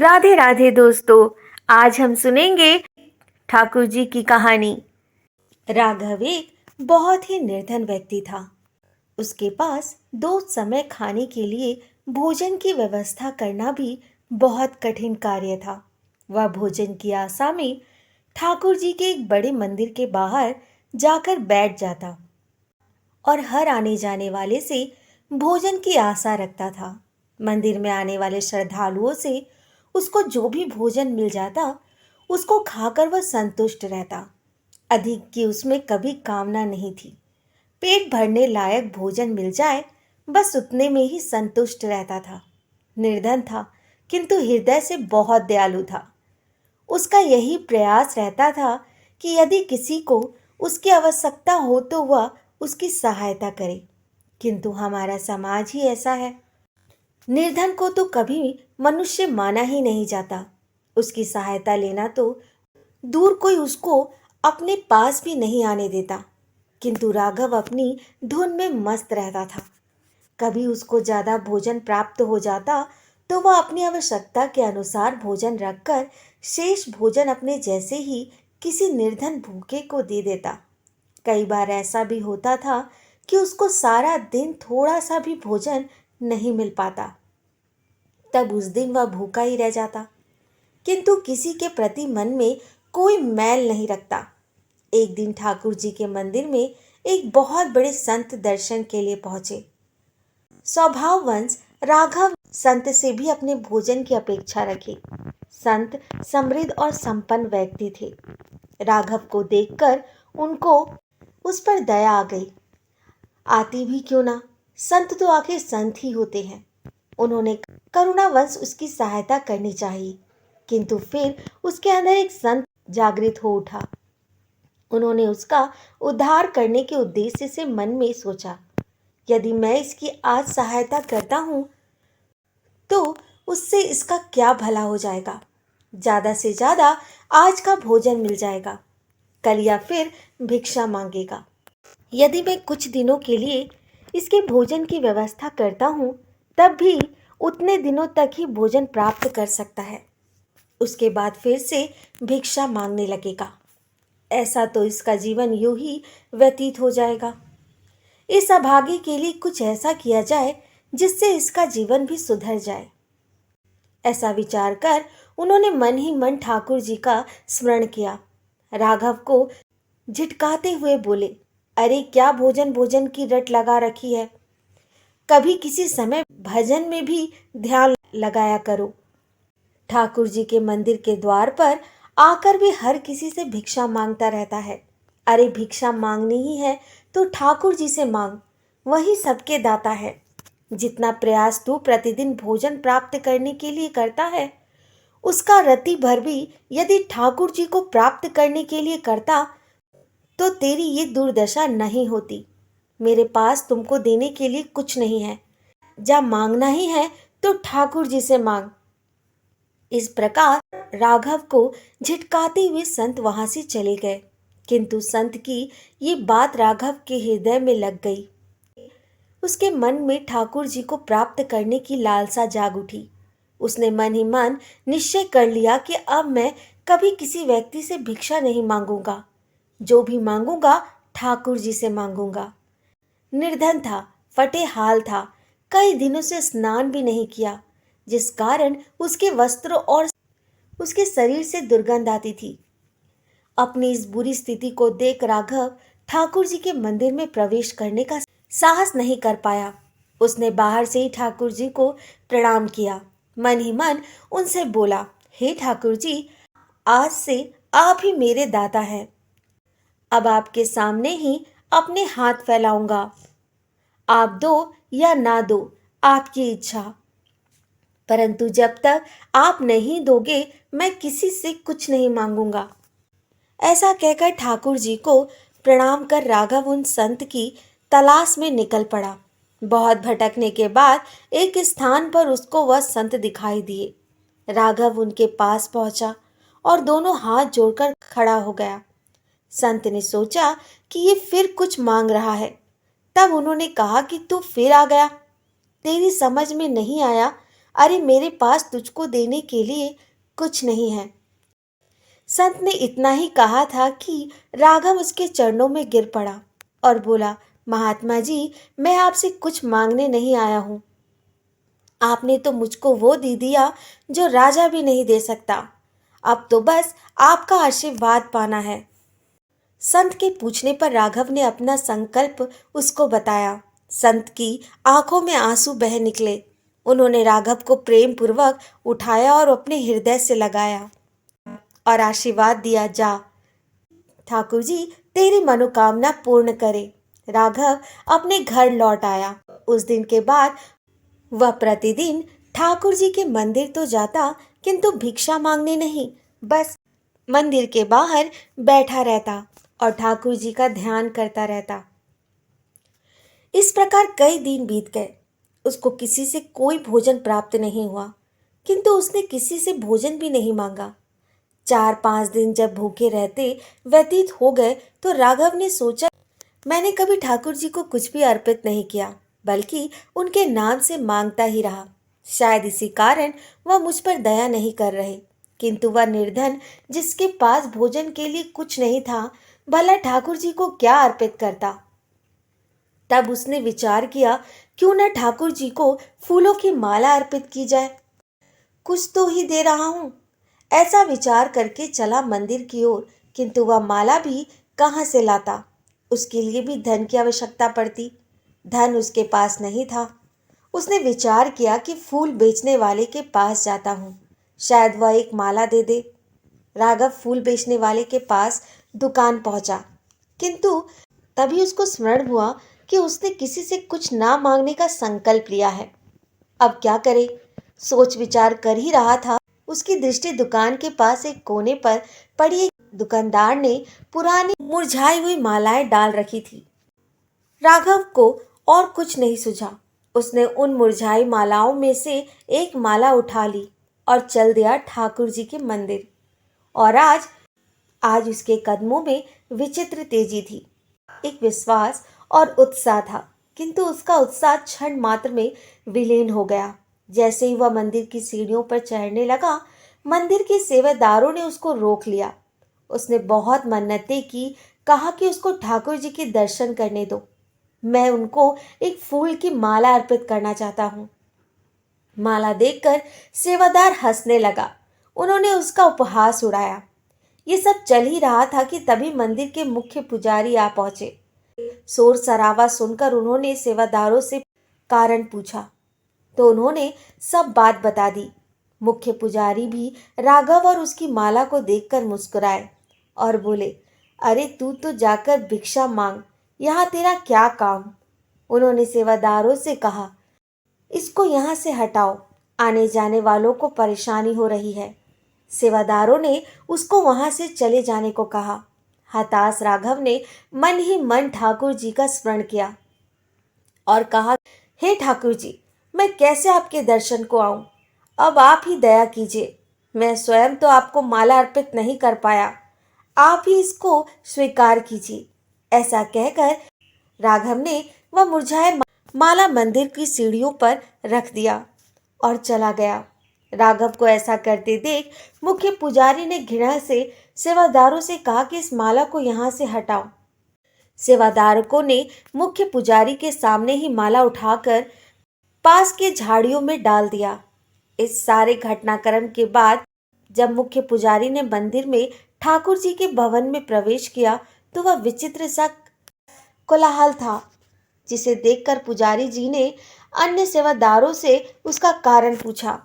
राधे राधे दोस्तों। आज हम सुनेंगे ठाकुर जी की कहानी। राघव एक बहुत ही निर्धन व्यक्ति था। उसके पास दो समय खाने के लिए भोजन की व्यवस्था करना भी बहुत कठिन कार्य था। वह भोजन की आशा में ठाकुर जी के एक बड़े मंदिर के बाहर जाकर बैठ जाता और हर आने जाने वाले से भोजन की आशा रखता था। मंदिर में आने वाले श्रद्धालुओं से उसको जो भी भोजन मिल जाता उसको खाकर वह संतुष्ट रहता। अधिक की उसमें कभी कामना नहीं थी। पेट भरने लायक भोजन मिल जाए बस उतने में ही संतुष्ट रहता था। निर्धन था किंतु हृदय से बहुत दयालु था। उसका यही प्रयास रहता था कि यदि किसी को उसकी आवश्यकता हो तो वह उसकी सहायता करे। किंतु हमारा समाज ही ऐसा है। निर्धन को तो कभी मनुष्य माना ही नहीं जाता। उसकी सहायता लेना तो दूर, कोई उसको अपने पास भी नहीं आने देता। किंतु राघव अपनी धुन में मस्त रहता था। कभी उसको ज्यादा भोजन प्राप्त हो जाता तो वह अपनी आवश्यकता के अनुसार भोजन रखकर शेष भोजन अपने जैसे ही किसी निर्धन भूखे को दे देता। कई बार ऐसा भी होता था कि उसको सारा दिन थोड़ा सा भी भोजन नहीं मिल पाता। तब उस दिन वह भूखा ही रह जाता, किंतु किसी के प्रति मन में कोई मैल नहीं रखता। एक दिन ठाकुर जी के मंदिर में एक बहुत बड़े संत दर्शन के लिए पहुंचे। स्वभाववश राघव संत से भी अपने भोजन की अपेक्षा रखे। संत समृद्ध और संपन्न व्यक्ति थे। राघव को देखकर उनको उस पर दया आ गई। आती भी क्यों ना, संत तो आखिर संत ही होते हैं। उन्होंने करुणावश उसकी सहायता करनी चाहिए। किंतु फिर उसके अंदर एक संत जागृत हो उठा। उन्होंने उसका उद्धार करने के उद्देश्य से मन में सोचा, यदि मैं इसकी आज सहायता करता हूं तो उससे इसका क्या भला हो जाएगा। ज्यादा से ज्यादा आज का भोजन मिल जाएगा, कल या फिर भिक्षा मांगेगा। यदि मैं कुछ दिनों के लिए इसके भोजन की व्यवस्था करता हूं तब भी उतने दिनों तक ही भोजन प्राप्त कर सकता है। उसके बाद फिर से भिक्षा मांगने लगेगा। ऐसा तो इसका जीवन यूं ही व्यतीत हो जाएगा। इस अभागे के लिए कुछ ऐसा किया जाए जिससे इसका जीवन भी सुधर जाए। ऐसा विचार कर उन्होंने मन ही मन ठाकुर जी का स्मरण किया। राघव को झिटकाते हुए बोले, अरे क्या भोजन भोजन की रट लगा रखी है। कभी किसी समय भजन में भी ध्यान लगाया करो। ठाकुर जी के मंदिर के द्वार पर आकर भी हर किसी से भिक्षा मांगता रहता है। अरे भिक्षा मांगनी ही है तो ठाकुर जी से मांग, वही सबके दाता है। जितना प्रयास तू प्रतिदिन भोजन प्राप्त करने के लिए करता है उसका रत्ती भर भी यदि ठाकुर जी को प्राप्त करने के लिए करता तो तेरी ये दुर्दशा नहीं होती। मेरे पास तुमको देने के लिए कुछ नहीं है। जब मांगना ही है तो ठाकुर जी से मांग। इस प्रकार राघव को झिटकाते हुए संत वहां से चले गए। किंतु संत की ये बात राघव के हृदय में लग गई। उसके मन में ठाकुर जी को प्राप्त करने की लालसा जाग उठी। उसने मन ही मन निश्चय कर लिया कि अब मैं कभी किसी व्यक्ति से भिक्षा नहीं मांगूंगा। जो भी मांगूंगा ठाकुर जी से मांगूंगा। निर्धन था, फटे हाल था, कई दिनों से स्नान भी नहीं किया, जिस कारण उसके वस्त्र और उसके शरीर से दुर्गंध आती थी। अपनी इस बुरी स्थिति को देख राघव ठाकुर जी के मंदिर में प्रवेश करने का साहस नहीं कर पाया। उसने बाहर से ही ठाकुर जी को प्रणाम किया। मन ही मन उनसे बोला, हे ठाकुर जी, आज से आप ही मेरे दाता हैं। अब आपके सामने ही अपने हाथ फैलाऊंगा। आप दो या ना दो, आपकी इच्छा, परंतु जब तक आप नहीं दोगे मैं किसी से कुछ नहीं मांगूंगा। ऐसा कहकर ठाकुर जी को प्रणाम कर राघव उन संत की तलाश में निकल पड़ा। बहुत भटकने के बाद एक स्थान पर उसको वह संत दिखाई दिए। राघव उनके पास पहुंचा और दोनों हाथ जोड़कर खड़ा हो गया। संत ने सोचा कि ये फिर कुछ मांग रहा है। तब उन्होंने कहा कि तू फिर आ गया। तेरी समझ में नहीं आया अरे मेरे पास तुझको देने के लिए कुछ नहीं है। संत ने इतना ही कहा था कि राघव उसके चरणों में गिर पड़ा और बोला, महात्मा जी, मैं आपसे कुछ मांगने नहीं आया हूँ। आपने तो मुझको वो दे दिया जो राजा भी नहीं दे सकता। अब तो बस आपका आशीर्वाद पाना है। संत के पूछने पर राघव ने अपना संकल्प उसको बताया। संत की आंखों में आंसू बह निकले। उन्होंने राघव को प्रेम पूर्वक उठाया और अपने हृदय से लगाया और आशीर्वाद दिया, जा ठाकुर जी, तेरी मनोकामना पूर्ण करे। राघव अपने घर लौट आया। उस दिन के बाद वह प्रतिदिन ठाकुर जी के मंदिर तो जाता, किंतु भिक्षा मांगने नहीं, बस मंदिर के बाहर बैठा रहता और ठाकुर जी का ध्यान करता रहता। इस प्रकार कई दिन बीत गए। उसको किसी से कोई भोजन प्राप्त नहीं हुआ, किंतु उसने किसी से भोजन भी नहीं मांगा। 4-5 दिन जब भूखे रहते व्यतीत हो गए तो राघव ने सोचा, मैंने कभी ठाकुर जी को कुछ भी अर्पित नहीं किया, बल्कि उनके नाम से मांगता ही रहा। शायद इसी कारण वह मुझ पर दया नहीं कर रहे। किंतु वह निर्धन जिसके पास भोजन के लिए कुछ नहीं था, भला ठाकुर जी को क्या अर्पित करता। तब उसने विचार किया, क्यों न ठाकुर जी को फूलों की माला अर्पित की जाए, कुछ तो ही दे रहा हूं। ऐसा विचार करके चला मंदिर की ओर, किंतु वह माला भी कहां से लाता। उसके लिए भी धन की आवश्यकता पड़ती। धन उसके पास नहीं था। उसने विचार किया कि फूल बेचने वाले के पास जाता हूं, शायद वह एक माला दे दे। राघव फूल बेचने वाले के पास दुकान पहुंचा, किंतु तभी उसको स्मरण हुआ कि उसने किसी से कुछ ना मांगने का संकल्प लिया है। अब क्या करे, सोच विचार कर ही रहा था, उसकी दृष्टि दुकान के पास एक कोने पर पड़ी एक दुकानदार ने पुरानी मुरझाई हुई मालाएं डाल रखी थी। राघव को और कुछ नहीं सूझा। उसने उन मुरझाई मालाओं में से एक माला उठा ली और चल दिया ठाकुर जी के मंदिर। और आज आज उसके कदमों में विचित्र तेजी थी, एक विश्वास और उत्साह था, किंतु उसका उत्साह क्षण मात्र में विलीन हो गया। जैसे ही वह मंदिर की सीढ़ियों पर चढ़ने लगा, मंदिर के सेवादारों ने उसको रोक लिया। उसने बहुत मन्नतें की, कहा कि उसको ठाकुर जी के दर्शन करने दो, मैं उनको एक फूल की माला अर्पित करना चाहता हूँ। माला देखकर सेवादार हंसने लगा। उन्होंने उसका उपहास उड़ाया। ये सब चल ही रहा था कि तभी मंदिर के मुख्य पुजारी आ पहुंचे। शोर शराबा सुनकर उन्होंने सेवादारों से कारण पूछा, तो उन्होंने सब बात बता दी। मुख्य पुजारी भी राघव और उसकी माला को देखकर मुस्कुराए और बोले, अरे तू तो जाकर भिक्षा मांग, यहाँ तेरा क्या काम। उन्होंने सेवादारों से कहा, इसको यहाँ से हटाओ, आने जाने वालों को परेशानी हो रही है। सेवादारों ने उसको वहां से चले जाने को कहा। हताश राघव ने मन ही मन ठाकुर जी का स्मरण किया और कहा, हे ठाकुर जी, मैं कैसे आपके दर्शन को आऊं। अब आप ही दया कीजिए। मैं स्वयं तो आपको माला अर्पित नहीं कर पाया, आप ही इसको स्वीकार कीजिए। ऐसा कहकर राघव ने वह मुरझाए माला मंदिर की सीढ़ियों पर रख दिया और चला गया। राघव को ऐसा करते देख मुख्य पुजारी ने घृणा से सेवादारों से कहा कि इस माला को यहाँ से हटाओ। सेवादारकों ने मुख्य पुजारी के सामने ही माला उठाकर पास के झाड़ियों में डाल दिया। इस सारे घटनाक्रम के बाद जब मुख्य पुजारी ने मंदिर में ठाकुर जी के भवन में प्रवेश किया तो वह विचित्र सा कोलाहल था, जिसे देखकर पुजारी जी ने अन्य सेवादारों से उसका कारण पूछा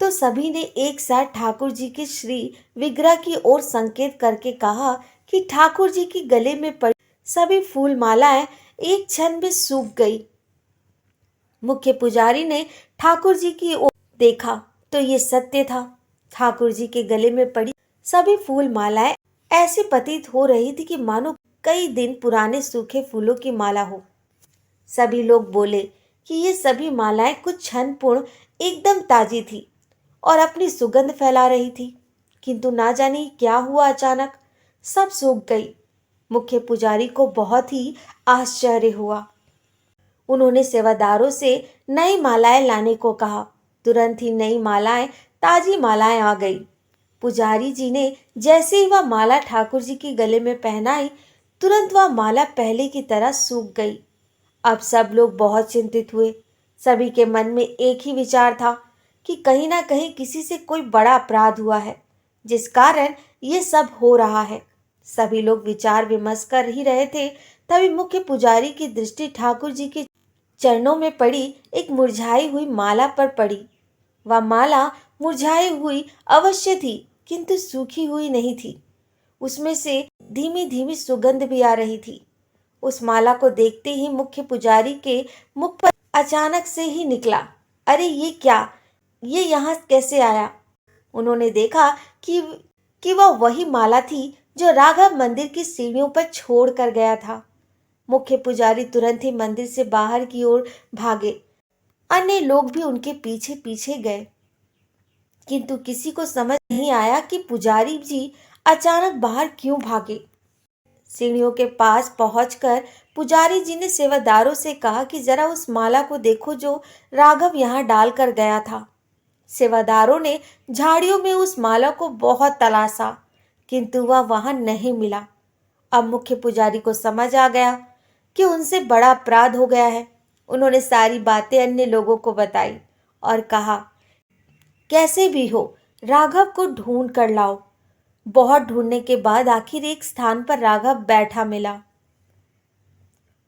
तो सभी ने एक साथ ठाकुर जी के श्री विग्रह की ओर संकेत करके कहा कि ठाकुर जी के गले में पड़ी सभी फूल मालाएं एक क्षण में सूख गई। मुख्य पुजारी ने ठाकुर जी की ओर देखा तो ये सत्य था। ठाकुर जी के गले में पड़ी सभी फूल मालाएं ऐसी प्रतीत हो रही थी कि मानो कई दिन पुराने सूखे फूलों की माला हो। सभी लोग बोले कि ये सभी मालाएं कुछ क्षण पूर्ण एकदम ताजी थी और अपनी सुगंध फैला रही थी, किंतु ना जाने क्या हुआ, अचानक सब सूख गई। मुख्य पुजारी को बहुत ही आश्चर्य हुआ। उन्होंने सेवादारों से नई मालाएं लाने को कहा। तुरंत ही नई मालाएं, ताजी मालाएं आ गई। पुजारी जी ने जैसे ही वह माला ठाकुर जी के गले में पहनाई, तुरंत वह माला पहले की तरह सूख गई। अब सब लोग बहुत चिंतित हुए। सभी के मन में एक ही विचार था कि कहीं ना कहीं किसी से कोई बड़ा अपराध हुआ है, जिस कारण ये सब हो रहा है। सभी लोग विचार विमर्श कर ही रहे थे, तभी मुख्य पुजारी की दृष्टि ठाकुर जी के चरणों में पड़ी एक मुरझाई हुई माला पर पड़ी। वह माला मुरझाई हुई अवश्य थी, किंतु सूखी हुई नहीं थी। उसमें से धीमी धीमी सुगंध भी आ रही थी। उस माला को देखते ही मुख्य पुजारी के मुख पर अचानक से ही निकला, अरे ये क्या, ये यहाँ कैसे आया? उन्होंने देखा कि वह वही माला थी जो राघव मंदिर की सीढ़ियों पर छोड़ कर गया था। मुख्य पुजारी तुरंत ही मंदिर से बाहर की ओर भागे। अन्य लोग भी उनके पीछे पीछे गए, किंतु किसी को समझ नहीं आया कि पुजारी जी अचानक बाहर क्यों भागे। सीढ़ियों के पास पहुंचकर पुजारी जी ने सेवादारों से कहा कि जरा उस माला को देखो जो राघव यहाँ डाल कर गया था। सेवादारों ने झाड़ियों में उस माला को बहुत तलाशा, किंतु वह वहां नहीं मिला। अब मुख्य पुजारी को समझ आ गया कि उनसे बड़ा अपराध हो गया है। उन्होंने सारी बातें अन्य लोगों को बताई और कहा, कैसे भी हो राघव को ढूंढ कर लाओ। बहुत ढूंढने के बाद आखिर एक स्थान पर राघव बैठा मिला।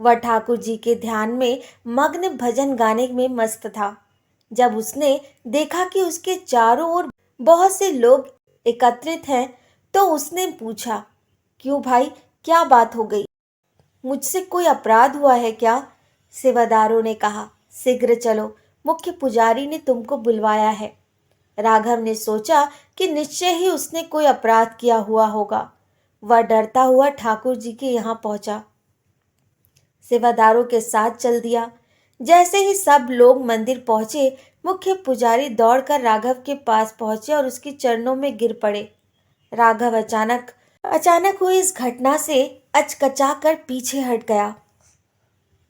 वह ठाकुर जी के ध्यान में मग्न भजन गाने में मस्त था। जब उसने देखा कि उसके चारों ओर बहुत से लोग एकत्रित हैं, तो उसने पूछा, क्यों भाई, क्या बात हो गई? मुझसे कोई अपराध हुआ है क्या? सेवादारों ने कहा, शीघ्र चलो, मुख्य पुजारी ने तुमको बुलवाया है। राघव ने सोचा कि निश्चय ही उसने कोई अपराध किया हुआ होगा। वह डरता हुआ ठाकुर जी के यहाँ पहुंचा। सेवादारों के साथ चल दिया। जैसे ही सब लोग मंदिर पहुंचे, मुख्य पुजारी दौड़कर राघव के पास पहुंचे और उसके चरणों में गिर पड़े। राघव अचानक हुई इस घटना से अचकचा कर पीछे हट गया।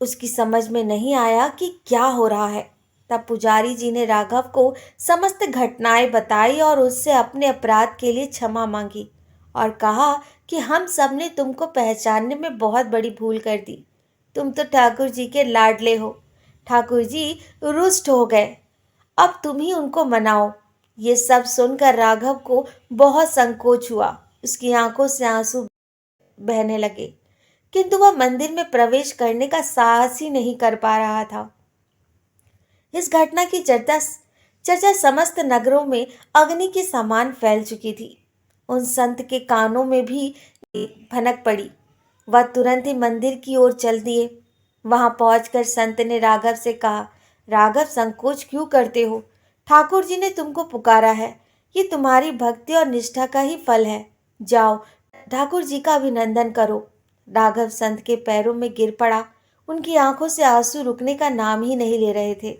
उसकी समझ में नहीं आया कि क्या हो रहा है। तब पुजारी जी ने राघव को समस्त घटनाएं बताई और उससे अपने अपराध के लिए क्षमा मांगी और कहा कि हम सब ने तुमको पहचानने में बहुत बड़ी भूल कर दी। तुम तो ठाकुर जी के लाडले हो। ठाकुर जी रुष्ट हो गए, अब तुम ही उनको मनाओ। ये सब सुनकर राघव को बहुत संकोच हुआ। उसकी आंखों से आंसू बहने लगे, किंतु वह मंदिर में प्रवेश करने का साहस ही नहीं कर पा रहा था। इस घटना की चर्चा समस्त नगरों में अग्नि के समान फैल चुकी थी। उन संत के कानों में भी भनक पड़ी। वह तुरंत ही मंदिर की ओर चल दिए। वहां पहुंचकर संत ने राघव से कहा, राघव, संकोच क्यों करते हो? ठाकुर जी ने तुमको पुकारा है। ये तुम्हारी भक्ति और निष्ठा का ही फल है। जाओ, ठाकुर जी का अभिनंदन करो। राघव संत के पैरों में गिर पड़ा। उनकी आंखों से आंसू रुकने का नाम ही नहीं ले रहे थे।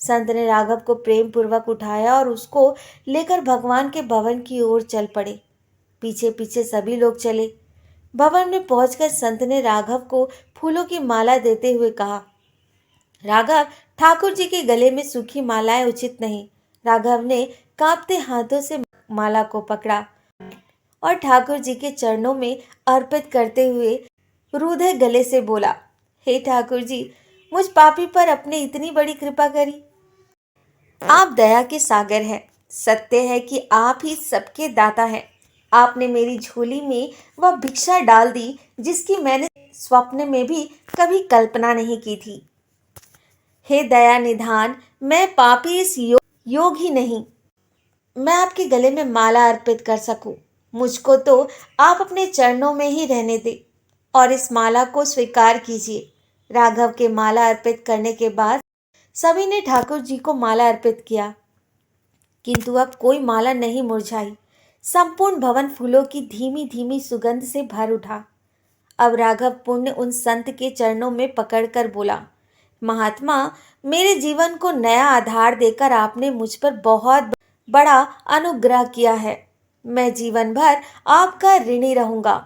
संत ने राघव को प्रेम पूर्वक उठाया और उसको लेकर भगवान के भवन की ओर चल पड़े। पीछे पीछे सभी लोग चले। भवन में पहुंचकर संत ने राघव को फूलों की माला देते हुए कहा, राघव, ठाकुर जी के गले में सूखी मालाएं उचित नहीं। राघव ने कांपते हाथों से माला को पकड़ा और ठाकुर जी के चरणों में अर्पित करते हुए रूधे गले से बोला, हे ठाकुर जी, मुझ पापी पर अपने इतनी बड़ी कृपा करी। आप दया के सागर हैं। सत्य है कि आप ही सबके दाता हैं। आपने मेरी झोली में वह भिक्षा डाल दी जिसकी मैंने स्वप्न में भी कभी कल्पना नहीं की थी। हे दया निधान, मैं पापी इस योग ही नहीं मैं आपके गले में माला अर्पित कर सकूं। मुझको तो आप अपने चरणों में ही रहने दें और इस माला को स्वीकार कीजिए। राघव के माला अर्पित करने के बाद सभी ने ठाकुर जी को माला अर्पित किया, किंतु अब कोई माला नहीं मुरझाई। संपूर्ण भवन फूलों की धीमी धीमी सुगंध से भर उठा। अब राघव पुण्य उन संत के चरणों में पकड़कर बोला, महात्मा, मेरे जीवन को नया आधार देकर आपने मुझ पर बहुत बड़ा अनुग्रह किया है। मैं जीवन भर आपका ऋणी रहूंगा।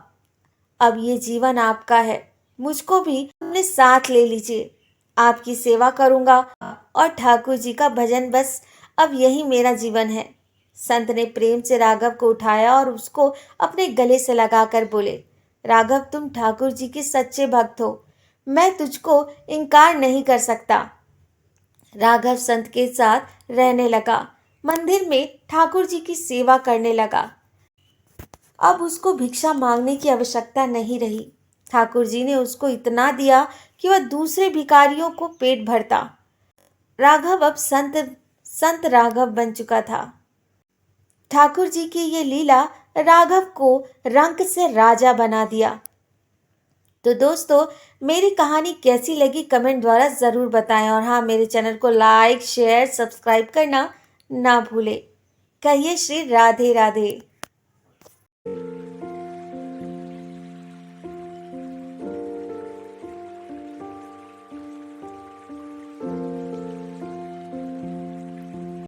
अब ये जीवन आपका है। मुझको भी अपने साथ ले लीजिए। आपकी सेवा करूंगा और ठाकुर जी का भजन बस अब यही मेरा जीवन है। संत ने प्रेम से राघव को उठाया और उसको अपने गले से लगाकर बोले, राघव, तुम ठाकुर जी के सच्चे भक्त हो। मैं तुझको इनकार नहीं कर सकता। राघव संत के साथ रहने लगा, मंदिर में ठाकुर जी की सेवा करने लगा। अब उसको भिक्षा मांगने की आवश्यकता नहीं रही। ठाकुर जी ने उसको इतना दिया कि वह दूसरे भिखारियों को पेट भरता। राघव अब संत संत राघव बन चुका था। ठाकुर जी की ये लीला राघव को रंक से राजा बना दिया। तो दोस्तों, मेरी कहानी कैसी लगी कमेंट द्वारा ज़रूर बताएं और हाँ, मेरे चैनल को लाइक शेयर सब्सक्राइब करना ना भूलें। कहिए श्री राधे राधे।